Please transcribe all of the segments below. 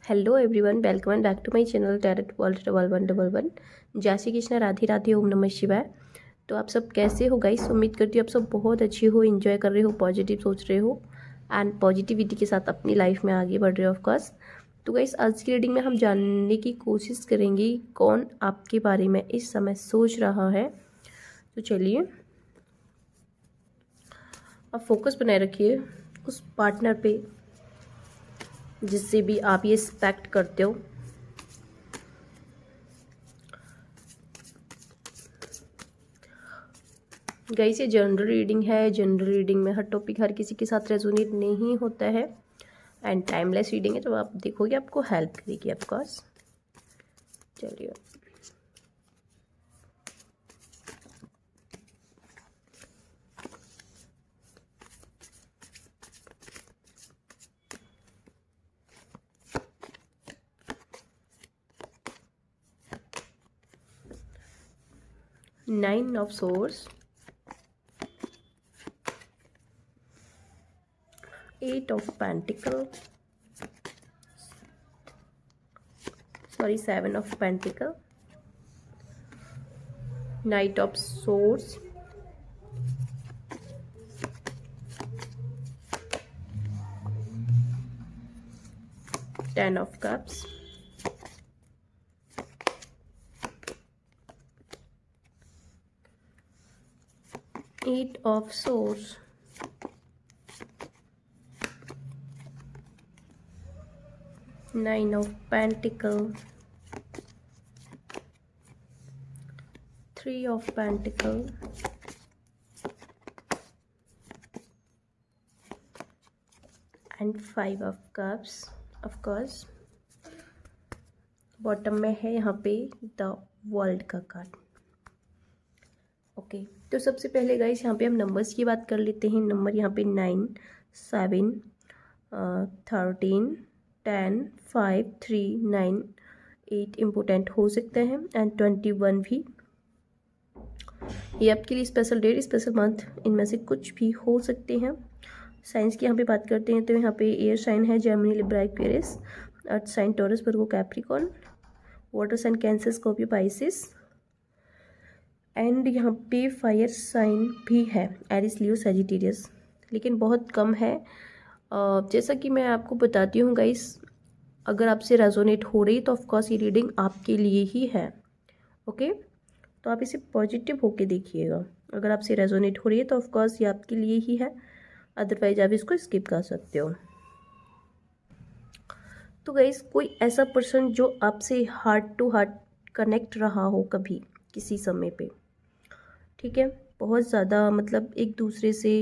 Hello everyone, welcome back to my channel tarot world 1111। जय श्री कृष्ण, राधे राधे, ओम नमः शिवाय। तो आप सब कैसे हो गाइस? उम्मीद करती हूँ आप सब बहुत अच्छे हो, एंजॉय कर रहे हो, पॉजिटिव सोच रहे हो एंड पॉजिटिविटी के साथ अपनी लाइफ में आगे बढ़ रहे हो ऑफकोर्स। तो गाइस आज की रीडिंग में हम जानने की कोशिश करेंगे कौन आपके बारे में इस समय सोच रहा है। तो चलिए, आप फोकस बनाए रखिए उस पार्टनर पे जिससे भी आप ये एक्सपेक्ट करते हो। गाइस ये जनरल रीडिंग है। जनरल रीडिंग में हर टॉपिक हर किसी के साथ रेजोनेट नहीं होता है एंड टाइमलेस रीडिंग है, तो आप देखोगे आपको हेल्प करेगी ऑफकोर्स। चलिए, nine of swords, eight of pentacles, sorry seven of pentacles, knight of swords, ten of cups, eight of swords, nine of pentacles, three of pentacles, and five of cups. Of course bottom में है यहाँ पे the world का card. Okay, तो सबसे पहले guys यहाँ पे हम नंबर्स की बात कर लेते हैं। नंबर यहाँ पे 9, 7, 13, 10, 5, 3, 9, 8 इम्पोर्टेंट हो सकते हैं एंड 21 भी। ये आपके लिए स्पेशल डेट, स्पेशल मंथ, इनमें से कुछ भी हो सकते हैं। साइंस की यहाँ पे बात करते हैं तो यहाँ पे एयर साइन है Gemini, Libra, Aquarius, earth sign Taurus, Virgo, Capricorn, water sign Cancer, Scorpio, Pisces and यहाँ पे फायर साइन भी है एरिस, लियो, सैजिटेरियस, लेकिन बहुत कम है। जैसा कि मैं आपको बताती हूँ गाइस, अगर आपसे रेजोनेट हो रही तो ऑफकोर्स ये रीडिंग आपके लिए ही है। ओके, तो आप इसे पॉजिटिव होके देखिएगा। अगर आपसे रेजोनेट हो रही है तो ऑफकोर्स ये आपके लिए ही है, अदरवाइज आप इसको स्किप कर सकते हो। तो गाइस कोई ऐसा पर्सन जो आपसे हार्ट टू हार्ट कनेक्ट रहा हो कभी किसी समय पे, ठीक है, बहुत ज़्यादा मतलब एक दूसरे से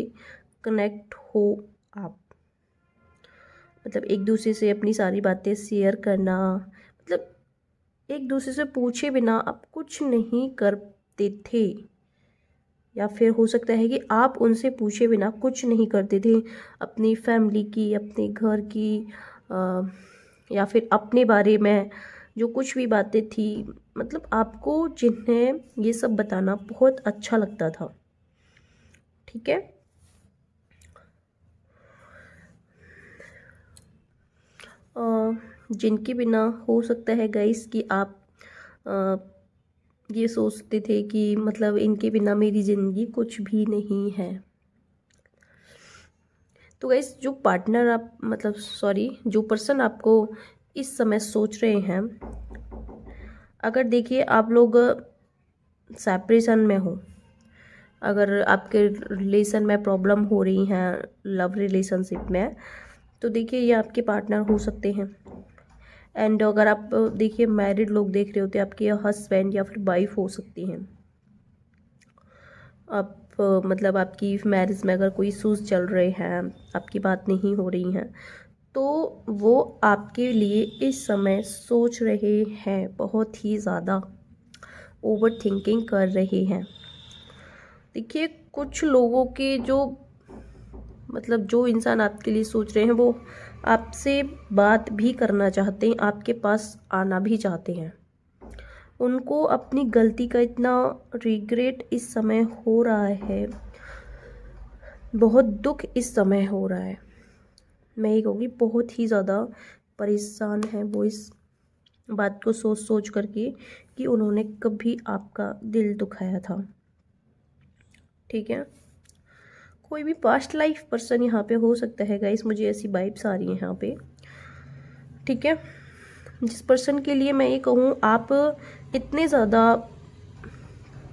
कनेक्ट हो आप, मतलब एक दूसरे से अपनी सारी बातें शेयर करना, मतलब एक दूसरे से पूछे बिना आप कुछ नहीं करते थे, या फिर हो सकता है कि आप उनसे पूछे बिना कुछ नहीं करते थे अपनी फैमिली की, अपने घर की, या फिर अपने बारे में जो कुछ भी बातें थी, मतलब आपको जिन्हें ये सब बताना बहुत अच्छा लगता था। ठीक है, जिनके बिना हो सकता है गाइस कि आप ये सोचते थे कि मतलब इनके बिना मेरी ज़िंदगी कुछ भी नहीं है। तो गाइस जो पार्टनर आप मतलब सॉरी जो पर्सन आपको इस समय सोच रहे हैं, अगर देखिए आप लोग सेपरेशन में हो, अगर आपके रिलेशन में प्रॉब्लम हो रही हैं, लव रिलेशनशिप में, तो देखिए ये आपके पार्टनर हो सकते हैं। एंड अगर आप देखिए मैरिड लोग देख रहे होते हैं, आपके हस्बैंड या फिर वाइफ हो सकती हैं। आप मतलब आपकी मैरिज में अगर कोई इशूज़ चल रहे हैं, आपकी बात नहीं हो रही हैं, तो वो आपके लिए इस समय सोच रहे हैं, बहुत ही ज़्यादा ओवर थिंकिंग कर रहे हैं। देखिए कुछ लोगों के जो मतलब जो इंसान आपके लिए सोच रहे हैं वो आपसे बात भी करना चाहते हैं, आपके पास आना भी चाहते हैं। उनको अपनी गलती का इतना रिग्रेट इस समय हो रहा है, बहुत दुख इस समय हो रहा है, मैं ये कहूँगी बहुत ही ज़्यादा परेशान हैं वो इस बात को सोच सोच करके कि उन्होंने कभी आपका दिल दुखाया था। ठीक है, कोई भी पास्ट लाइफ पर्सन यहाँ पे हो सकता है गाइस, मुझे ऐसी वाइब्स आ रही हैं यहाँ पे। ठीक है, जिस पर्सन के लिए मैं ये कहूँ आप इतने ज़्यादा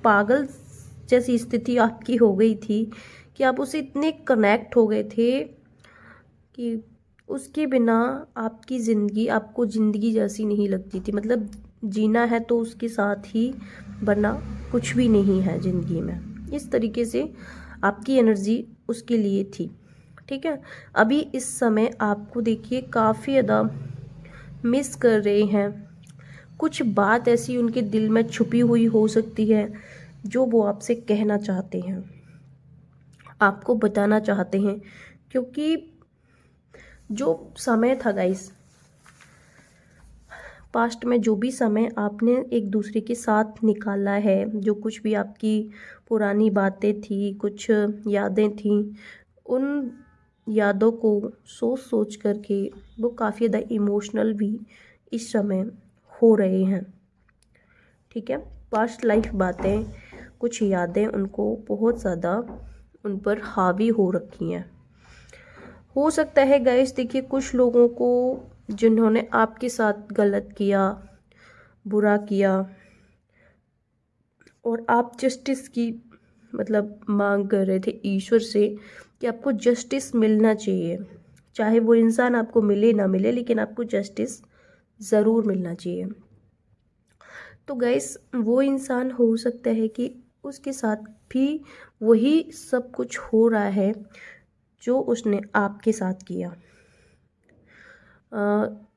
पागल जैसी स्थिति आपकी हो गई थी कि आप उससे इतने कनेक्ट हो गए थे कि उसके बिना आपकी ज़िंदगी आपको ज़िंदगी जैसी नहीं लगती थी। मतलब जीना है तो उसके साथ ही, वरना कुछ भी नहीं है ज़िंदगी में। इस तरीके से आपकी एनर्जी उसके लिए थी। ठीक है, अभी इस समय आपको देखिए काफ़ी ज़्यादा मिस कर रहे हैं। कुछ बात ऐसी उनके दिल में छुपी हुई हो सकती है जो वो आपसे कहना चाहते हैं, आपको बताना चाहते हैं। क्योंकि जो समय था गाइस, पास्ट में जो भी समय आपने एक दूसरे के साथ निकाला है, जो कुछ भी आपकी पुरानी बातें थी, कुछ यादें थी, उन यादों को सोच सोच करके वो काफ़ी ज़्यादा इमोशनल भी इस समय हो रहे हैं। ठीक है, पास्ट लाइफ बातें, कुछ यादें उनको बहुत ज़्यादा उन पर हावी हो रखी हैं। हो सकता है गाइस, देखिए कुछ लोगों को जिन्होंने आपके साथ गलत किया, बुरा किया, और आप जस्टिस की मतलब मांग कर रहे थे ईश्वर से कि आपको जस्टिस मिलना चाहिए, चाहे वो इंसान आपको मिले ना मिले, लेकिन आपको जस्टिस ज़रूर मिलना चाहिए। तो गाइस वो इंसान हो सकता है कि उसके साथ भी वही सब कुछ हो रहा है जो उसने आपके साथ किया।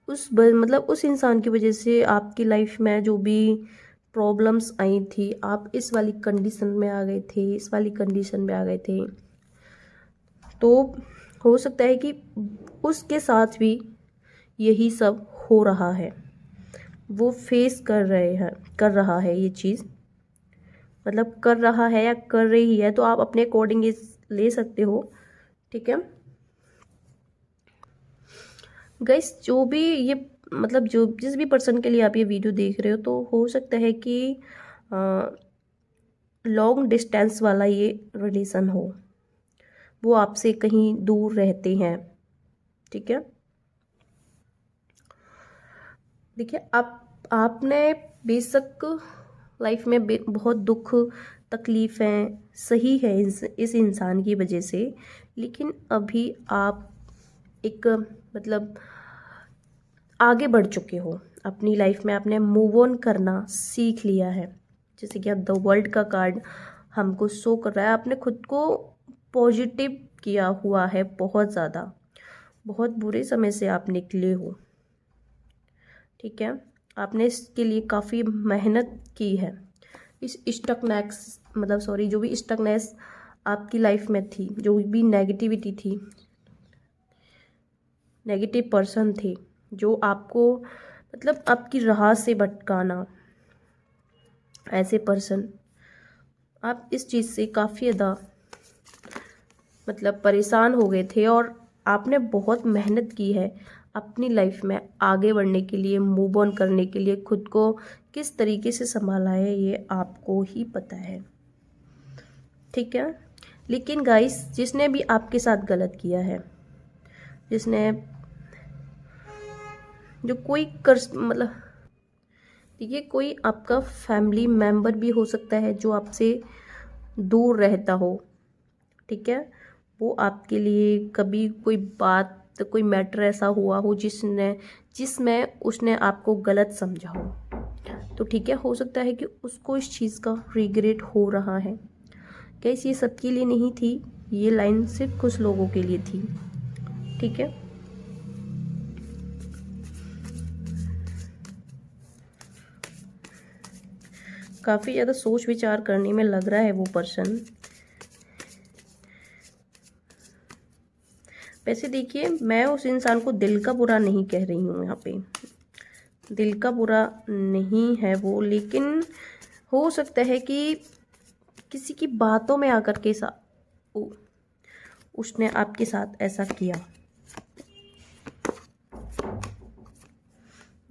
मतलब उस इंसान की वजह से आपकी लाइफ में जो भी प्रॉब्लम्स आई थी, आप इस वाली कंडीशन में आ गए थे, इस वाली कंडीशन में आ गए थे। तो हो सकता है कि उसके साथ भी यही सब हो रहा है, वो फेस कर रहा है ये चीज़। मतलब कर रहा है या कर रही है, तो आप अपने अकॉर्डिंग ले सकते हो। ठीक है गाइस, जो भी ये मतलब जो जिस भी पर्सन के लिए आप ये वीडियो देख रहे हो, तो हो सकता है कि लॉन्ग डिस्टेंस वाला ये रिलेशन हो, वो आपसे कहीं दूर रहते हैं। ठीक है, देखिए आपने बेशक लाइफ में बहुत दुख तकलीफ़ें सही है इस इंसान की वजह से, लेकिन अभी आप एक मतलब आगे बढ़ चुके हो अपनी लाइफ में, आपने मूव ऑन करना सीख लिया है। जैसे कि अब द वर्ल्ड का कार्ड हमको शो कर रहा है, आपने खुद को पॉजिटिव किया हुआ है बहुत ज़्यादा, बहुत बुरे समय से आप निकले हो। ठीक है, आपने इसके लिए काफ़ी मेहनत की है। इस स्टकनेस मतलब सॉरी जो भी स्टकनेस आपकी लाइफ में थी, जो भी नेगेटिविटी थी, नेगेटिव पर्सन थे जो आपको मतलब आपकी राह से भटकाना, ऐसे पर्सन, आप इस चीज़ से काफ़ी ज़्यादा मतलब परेशान हो गए थे, और आपने बहुत मेहनत की है अपनी लाइफ में आगे बढ़ने के लिए, मूव ऑन करने के लिए। खुद को किस तरीके से संभाला है ये आपको ही पता है। ठीक है, लेकिन गाइस जिसने भी आपके साथ गलत किया है, जिसने जो कोई कर मतलब देखिए कोई आपका फैमिली मेम्बर भी हो सकता है जो आपसे दूर रहता हो। ठीक है, वो आपके लिए कभी कोई बात, कोई मैटर ऐसा हुआ हो जिसमें उसने आपको गलत समझा हो। तो ठीक है, हो सकता है कि उसको इस चीज़ का रिग्रेट हो रहा है। कैसे ये सबके लिए नहीं थी, ये लाइन सिर्फ कुछ लोगों के लिए थी। ठीक है, काफ़ी ज़्यादा सोच विचार करने में लग रहा है वो पर्सन। वैसे देखिए, मैं उस इंसान को दिल का बुरा नहीं कह रही हूँ, यहाँ पे दिल का बुरा नहीं है वो, लेकिन हो सकता है कि किसी की बातों में आकर के उसने आपके साथ ऐसा किया।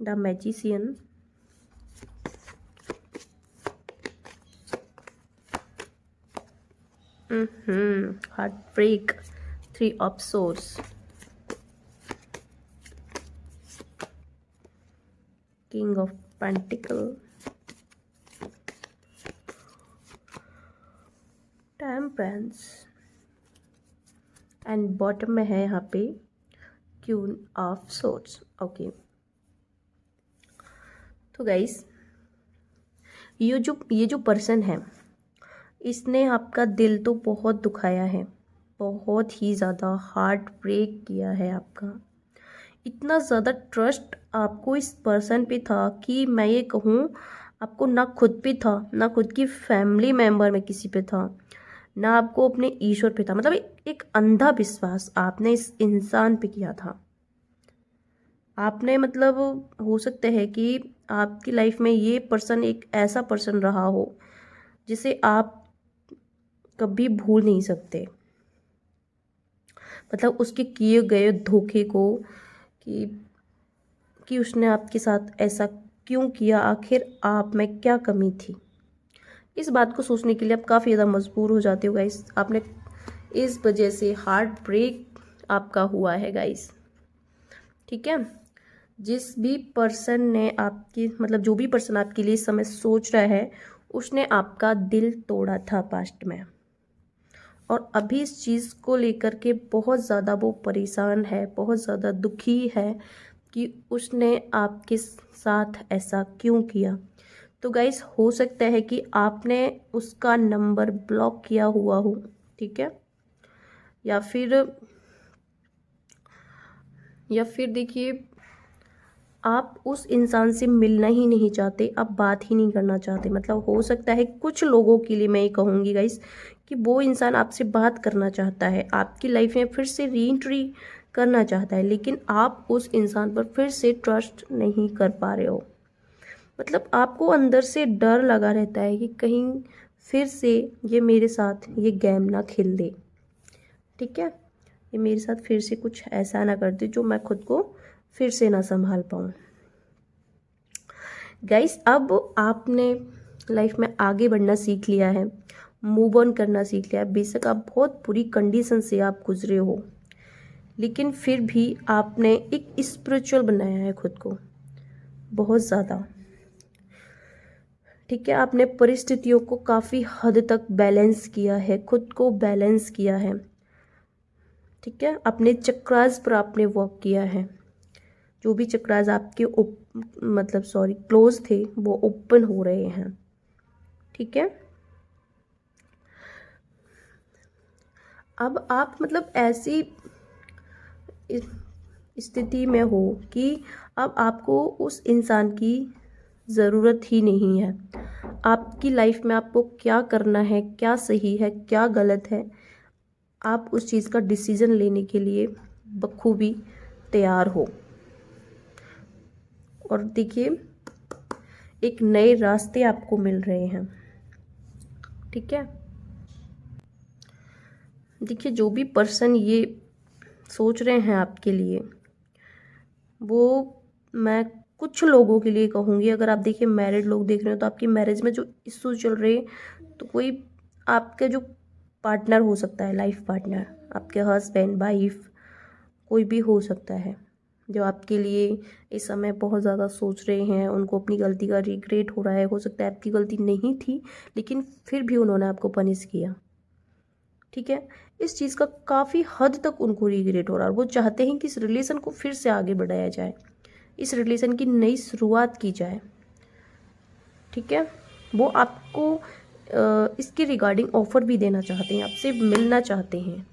The magician, heart break, three of swords, king of pentacles, temperance, and bottom में है यहाँ पे क्वीन ऑफ सोर्ड्स। ओके, तो गाइस ये जो पर्सन है, इसने आपका दिल तो बहुत दुखाया है, बहुत ही ज़्यादा हार्ट ब्रेक किया है आपका। इतना ज़्यादा ट्रस्ट आपको इस पर्सन पे था कि मैं ये कहूँ आपको ना खुद पे था, ना खुद की फैमिली मेम्बर में किसी पे था, ना आपको अपने ईश्वर पे था। मतलब एक अंधा विश्वास आपने इस इंसान पे किया था। आपने मतलब हो सकता है कि आपकी लाइफ में ये पर्सन एक ऐसा पर्सन रहा हो जिसे आप कभी भूल नहीं सकते। मतलब उसके किए गए धोखे को कि उसने आपके साथ ऐसा क्यों किया, आखिर आप में क्या कमी थी। इस बात को सोचने के लिए आप काफ़ी ज़्यादा मजबूर हो जाते हो गाइस। आपने इस वजह से हार्ट ब्रेक आपका हुआ है गाइस, ठीक है। जिस भी पर्सन ने आपकी मतलब जो भी पर्सन आपके लिए इस समय सोच रहा है, उसने आपका दिल तोड़ा था पास्ट में, और अभी इस चीज़ को लेकर के बहुत ज़्यादा वो परेशान है, बहुत ज़्यादा दुखी है कि उसने आपके साथ ऐसा क्यों किया। तो गाइस हो सकता है कि आपने उसका नंबर ब्लॉक किया हुआ हो, ठीक है, या फिर देखिए आप उस इंसान से मिलना ही नहीं चाहते, आप बात ही नहीं करना चाहते। मतलब हो सकता है कुछ लोगों के लिए मैं ये कहूँगी गाइस कि वो इंसान आपसे बात करना चाहता है, आपकी लाइफ में फिर से री एंट्री करना चाहता है, लेकिन आप उस इंसान पर फिर से ट्रस्ट नहीं कर पा रहे हो। मतलब आपको अंदर से डर लगा रहता है कि कहीं फिर से ये मेरे साथ ये गेम ना खेल दे, ठीक है, ये मेरे साथ फिर से कुछ ऐसा ना कर दे जो मैं खुद को फिर से ना संभाल पाऊँ। गाइस अब आपने लाइफ में आगे बढ़ना सीख लिया है, मूव ऑन करना सीख लिया है। बेशक आप बहुत बुरी कंडीशन से आप गुजरे हो, लेकिन फिर भी आपने एक स्पिरिचुअल बनाया है खुद को बहुत ज़्यादा, ठीक है। आपने परिस्थितियों को काफ़ी हद तक बैलेंस किया है, खुद को बैलेंस किया है, ठीक है। अपने चक्रास पर आपने वर्क किया है। जो भी चक्रास आपके क्लोज थे वो ओपन हो रहे हैं, ठीक है। अब आप मतलब ऐसी स्थिति में हो कि अब आपको उस इंसान की ज़रूरत ही नहीं है। आपकी लाइफ में आपको क्या करना है, क्या सही है, क्या गलत है, आप उस चीज़ का डिसीज़न लेने के लिए बखूबी तैयार हो। और देखिए एक नए रास्ते आपको मिल रहे हैं, ठीक है। देखिए जो भी पर्सन ये सोच रहे हैं आपके लिए, वो मैं कुछ लोगों के लिए कहूँगी, अगर आप देखिए मैरिड लोग देख रहे हो तो आपकी मैरिज में जो इश्यू चल रहे हैं, तो कोई आपके जो पार्टनर हो सकता है, लाइफ पार्टनर, आपके हस्बैंड वाइफ कोई भी हो सकता है, जो आपके लिए इस समय बहुत ज़्यादा सोच रहे हैं, उनको अपनी गलती का रिग्रेट हो रहा है। हो सकता है आपकी गलती नहीं थी, लेकिन फिर भी उन्होंने आपको पनिश किया, ठीक है। इस चीज़ का काफ़ी हद तक उनको रिग्रेट हो रहा है और वो चाहते हैं कि इस रिलेशन को फिर से आगे बढ़ाया जाए, इस रिलेशन की नई शुरुआत की जाए, ठीक है। वो आपको इसके रिगार्डिंग ऑफ़र भी देना चाहते हैं, आपसे मिलना चाहते हैं,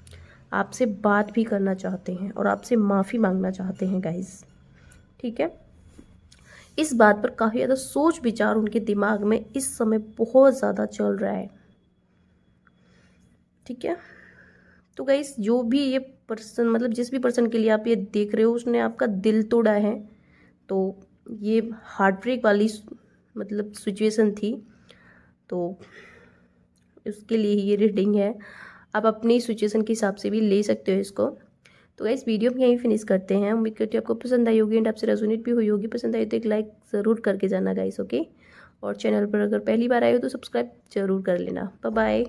आपसे बात भी करना चाहते हैं और आपसे माफ़ी मांगना चाहते हैं गाइस, ठीक है। इस बात पर काफ़ी ज़्यादा सोच विचार उनके दिमाग में इस समय बहुत ज़्यादा चल रहा है, ठीक है। तो गाइस जो भी ये पर्सन मतलब जिस भी पर्सन के लिए आप ये देख रहे हो उसने आपका दिल तोड़ा है, तो ये हार्ट ब्रेक वाली मतलब सिचुएशन थी, तो उसके लिए ही ये रीडिंग है। आप अपनी सिचुएशन के हिसाब से भी ले सकते हो इसको, तो गाइस वीडियो हम यहीं फिनिश करते हैं। उम्मीद करती हूँ आपको पसंद आई होगी एंड आपसे रेजोनेट भी हुई होगी। पसंद आई तो एक लाइक ज़रूर करके जाना गाइस, ओके। और चैनल पर अगर पहली बार आए हो तो सब्सक्राइब जरूर कर लेना। Bye bye.